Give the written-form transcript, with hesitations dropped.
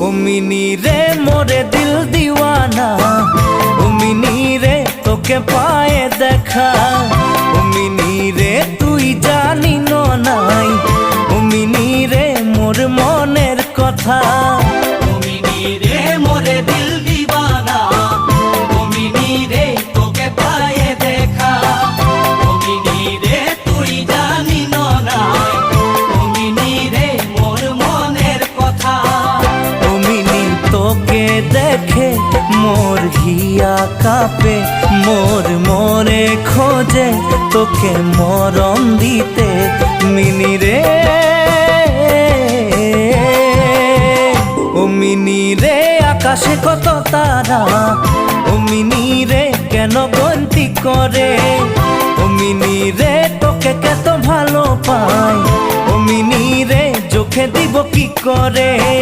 ও mini রে মোরে দিল দিওয়ানা, ও মিনি রে তোকে পায়ে দেখা, ও মিনি রে তুই জানি নাই, ও মিনি রে মোর মনের কথা। ও মিনি রে মোরে দিল দিওয়ানা, ও মিনি রে তোকে পায়ে দেখা, ও মিনি রে তুই জানি নাই, ও মিনি রে মোর মনের কথা। ও মিনি তোকে দেখে মোর হিয়া কাঁপে, মোর মরে খোঁজে তোকে মরণ দিতে মিনি রে। ও মিনি রে আকাশে কত তারা, ও মিনি রে কেন গন্তি করে, ও মিনি রে তোকে কত ভালো পাই, ও মিনি রে চোখে দিব কি করে।